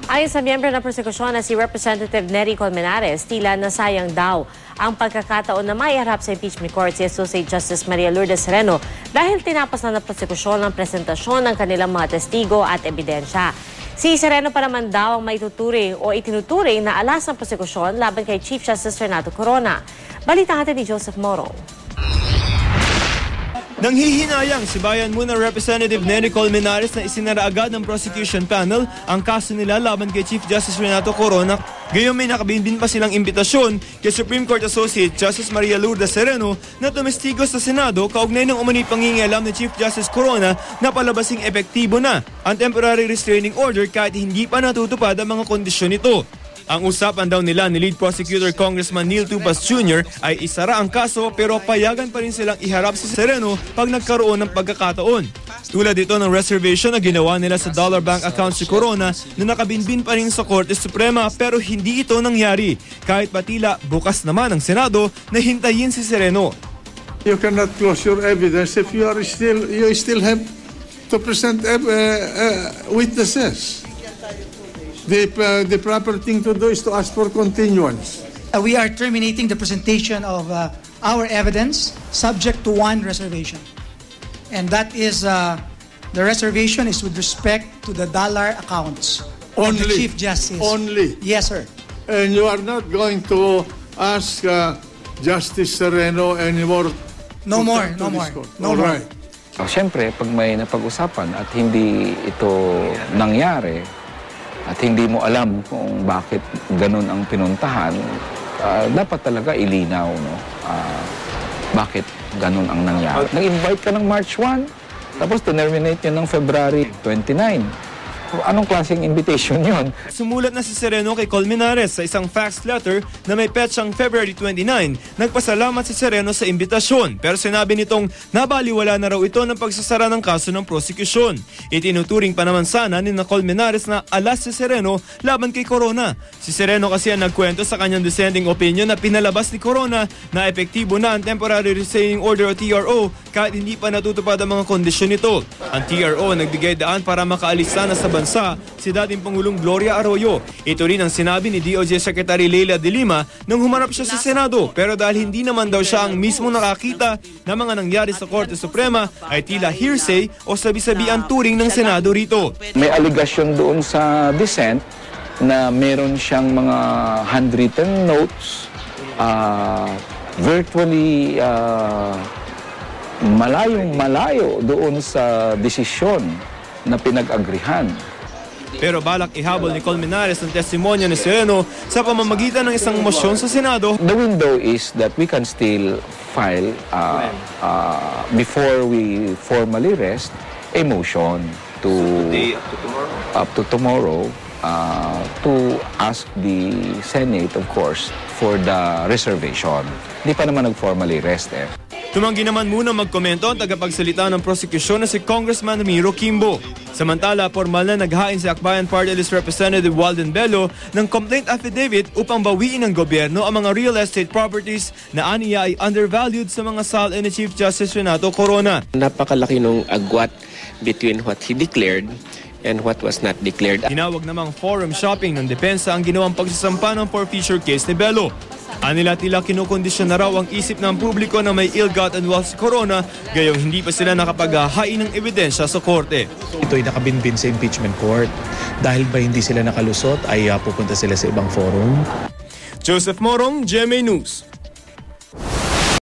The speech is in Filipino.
Ayon sa miyembro ng prosekusyon na si Representative Nery Colmenares, tila nasayang daw ang pagkakataon na maiharap sa impeachment court si Associate Justice Maria Lourdes Sereno dahil tinapos na ng prosekusyon ang presentasyon ng kanilang mga testigo at ebidensya. Si Sereno pa naman daw ang maituturing o itinuturing na alas ng prosekusyon laban kay Chief Justice Renato Corona. Balita natin ni Joseph Morong. Nanghihinayang si Bayan Muna Representative Nery Colmenares na isinara agad ng prosecution panel ang kaso nila laban kay Chief Justice Renato Corona. Gayong may nakabinbin pa silang imbitasyon kay Supreme Court Associate Justice Maria Lourdes Sereno na tumestigo sa Senado kaugnay ng umano'y pangingialam ni Chief Justice Corona na palabasing epektibo na ang temporary restraining order kahit hindi pa natutupad ang mga kondisyon nito. Ang usapan daw nila ni Lead Prosecutor Congressman Neil Tupas Jr. ay isara ang kaso pero payagan pa rin silang iharap si Sereno pag nagkaroon ng pagkakataon. Tulad dito ng reservation na ginawa nila sa dollar bank account si Corona na nakabinbin pa rin sa Korte Suprema pero hindi ito nangyari. Kahit patila bukas naman ang Senado na hintayin si Sereno. You cannot close your evidence if you still have to present witnesses. The proper thing to do is to ask for continuance. We are terminating the presentation of our evidence subject to one reservation. And that is, the reservation is with respect to the dollar accounts of the Chief Justice. Only? Yes, sir. And you are not going to ask Justice Sereno anymore? No more. Right. Siyempre, pag may napag-usapan at hindi ito nangyari, at hindi mo alam kung bakit ganun ang pinuntahan, dapat talaga ilinaw, no? Bakit ganun ang nangyari. Nag-invite ka ng March 1, tapos terminate yun ng February 29. Anong klaseng invitation yun? Sumulat na si Sereno kay Colmenares sa isang fax letter na may petsang February 29. Nagpasalamat si Sereno sa imbitasyon pero sinabi nitong nabaliwala na raw ito ng pagsasara ng kaso ng prosekusyon. Itinuturing pa naman sana ni Colmenares na alas si Sereno laban kay Corona. Si Sereno kasi ang nagkwento sa kanyang dissenting opinion na pinalabas ni Corona na epektibo na ang temporary restraining order o TRO kahit hindi pa natutupad ang mga kondisyon nito. Ang TRO nagbigay daan para makaalis sana sa bansa si dating Pangulong Gloria Arroyo. Ito rin ang sinabi ni DOJ Secretary Leila de Lima nang humarap siya sa Senado. Pero dahil hindi naman daw siya ang mismo nakakita na mga nangyari sa Korte Suprema ay tila hearsay o sabi-sabi ang turing ng Senado rito. May allegation doon sa dissent na meron siyang mga handwritten notes, virtually malayong-malayo doon sa desisyon na pinag-agrihan. Pero balak ihabol ni Colmenares ang testimonya ni Sereno sa pamamagitan ng isang mosyon sa Senado. The window is that we can still file, before we formally rest, a motion to up to tomorrow to ask the Senate, of course, for the reservation. Hindi pa naman nag-formally rest eh. Tumanggi naman muna magkomento ang tagapagsalita ng prosekusyon na si Congressman Ramiro Quimbo. Samantala, formal na naghain si Akbayan Party List Representative Walden Bello ng complaint affidavit upang bawiin ng gobyerno ang mga real estate properties na aniya ay undervalued sa mga salin ni Chief Justice Renato Corona. Napakalaki nung agwat between what he declared and what was not declared. Tinawag namang forum shopping ng depensa ang ginawang pagsasampa ng forfeiture case ni Bello. Anila tila kinukondisyon na raw ang isip ng publiko na may ill-gotten wealth si Corona, gayong hindi pa sila nakapaghahain ng ebidensya sa korte. Ito'y nakabinbin sa impeachment court. Dahil ba hindi sila nakalusot ay pupunta sila sa ibang forum. Joseph Morong, GMA News.